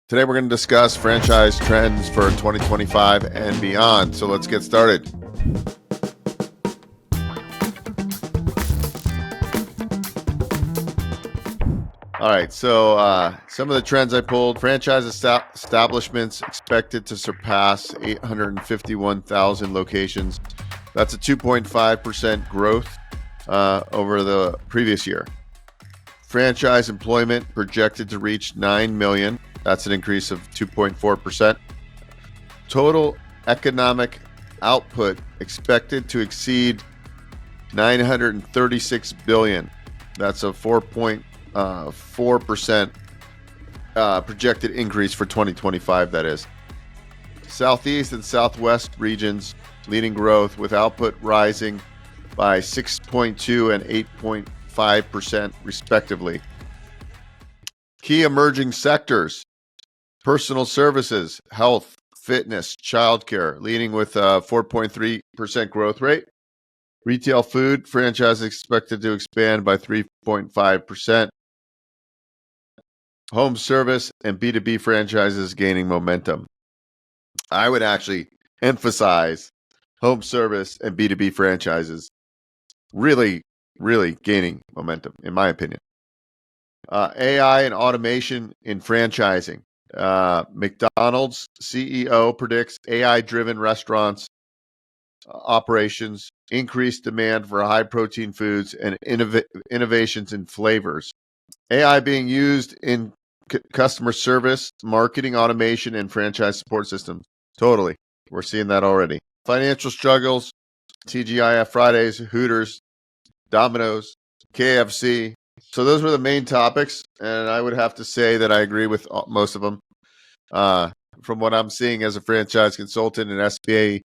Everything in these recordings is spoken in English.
Today we're going to discuss franchise trends for 2025 and beyond. So let's get started. All right, so some of the trends I pulled: franchise establishments expected to surpass 851,000 locations. That's a 2.5% growth over the previous year. Franchise employment projected to reach 9 million. That's an increase of 2.4%. Total economic output expected to exceed 936 billion. That's a 4.4% projected increase for 2025, that is. Southeast and Southwest regions leading growth, with output rising by 6.2 and 8.5% respectively. Key emerging sectors: personal services, health, fitness, childcare, leading with a 4.3% growth rate. Retail food franchise expected to expand by 3.5%. Home service and B2B franchises gaining momentum. I would actually emphasize home service and B2B franchises really gaining momentum, in my opinion. AI and automation in franchising. McDonald's CEO predicts AI-driven restaurants operations, increased demand for high-protein foods, and innovations in flavors. AI being used in customer service, marketing automation, and franchise support systems. Totally. We're seeing that already. Financial struggles: TGIF Fridays, Hooters, Domino's, KFC. So those were the main topics, and I would have to say that I agree with most of them. From what I'm seeing as a franchise consultant and SBA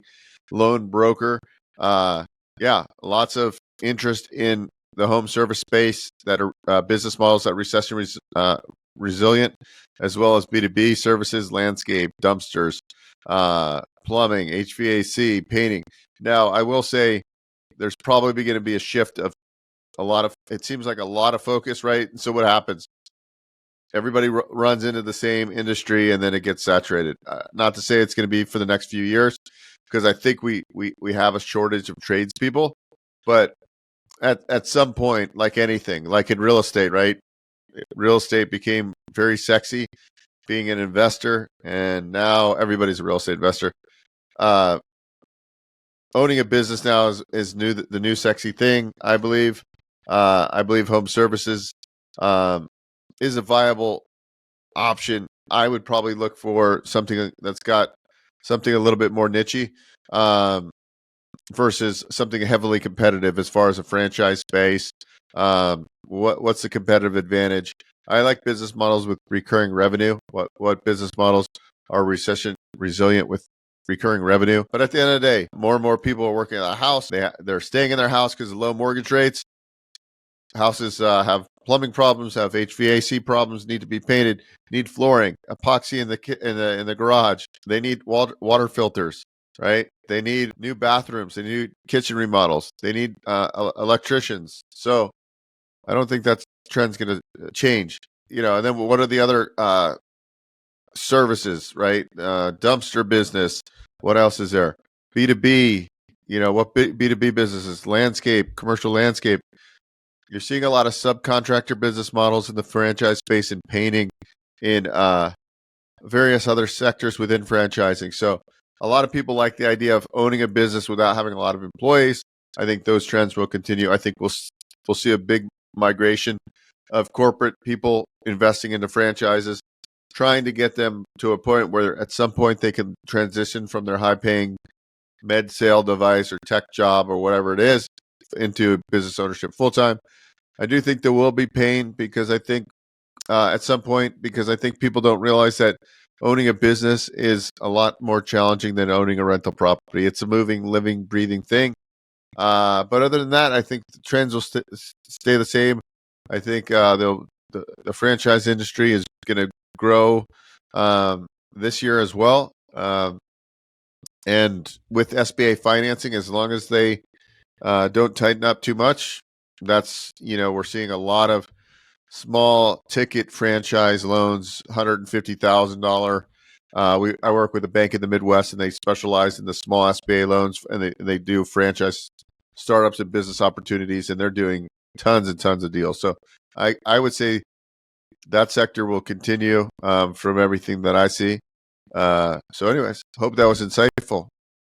loan broker, lots of interest in the home service space that are business models that are recession resilient, as well as B2B services, landscape, dumpsters, plumbing, HVAC, painting. Now, I will say there's probably going to be a shift of it seems like a lot of focus, right? And so what happens? Everybody runs into the same industry, and then it gets saturated. Not to say it's going to be for the next few years, because I think we have a shortage of tradespeople. But at some point, like anything, like in real estate, right? Real estate became very sexy, being an investor, and now everybody's a real estate investor. Owning a business now is the new sexy thing, I believe. I believe home services is a viable option. I would probably look for something that's got something a little bit more niche versus something heavily competitive as far as a franchise space. What's the competitive advantage? I like business models with recurring revenue. What business models are recession resilient with recurring revenue? But at the end of the day, more and more people are working at a house. They're staying in their house because of low mortgage rates. Houses have plumbing problems, have HVAC problems, need to be painted, need flooring, epoxy in the garage. They need water filters, right? They need new bathrooms. They need kitchen remodels. They need electricians. So I don't think that trend's going to change. And then what are the other services, right? Dumpster business. What else is there? B2B. What B2B businesses? Landscape, commercial landscape. You're seeing a lot of subcontractor business models in the franchise space, in painting, in various other sectors within franchising. So a lot of people like the idea of owning a business without having a lot of employees. I think those trends will continue. I think we'll see a big migration of corporate people investing into franchises, trying to get them to a point where at some point they can transition from their high-paying med sale device or tech job or whatever it is into business ownership full-time. I do think there will be pain, because I think at some point, because I think people don't realize that owning a business is a lot more challenging than owning a rental property. It's a moving, living, breathing thing. But other than that, I think the trends will stay the same. I think the franchise industry is going to grow this year as well. And with SBA financing, as long as they don't tighten up too much, that's, we're seeing a lot of small ticket franchise loans, $150,000. I work with a bank in the Midwest, and they specialize in the small SBA loans, and they do franchise startups and business opportunities, and they're doing tons and tons of deals. So I would say that sector will continue from everything that I see. So anyways, hope that was insightful.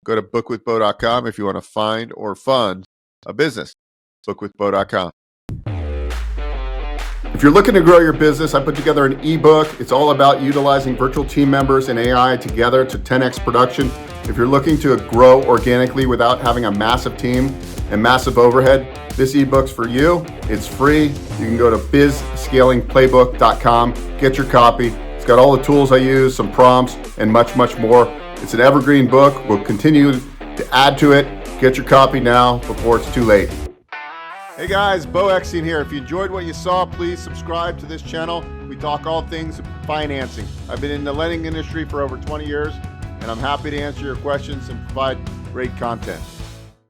Go to bookwithbo.com if you want to find or fund a business. Bookwithbo.com. If you're looking to grow your business, I put together an ebook. It's all about utilizing virtual team members and AI together to 10x production. If you're looking to grow organically without having a massive team and massive overhead, this ebook's for you. It's free. You can go to bizscalingplaybook.com, get your copy. It's got all the tools I use, some prompts, and much, much more. It's an evergreen book. We'll continue to add to it. Get your copy now before it's too late. Hey guys, Bo Eckstein here. If you enjoyed what you saw, please subscribe to this channel. We talk all things financing. I've been in the lending industry for over 20 years, and I'm happy to answer your questions and provide great content.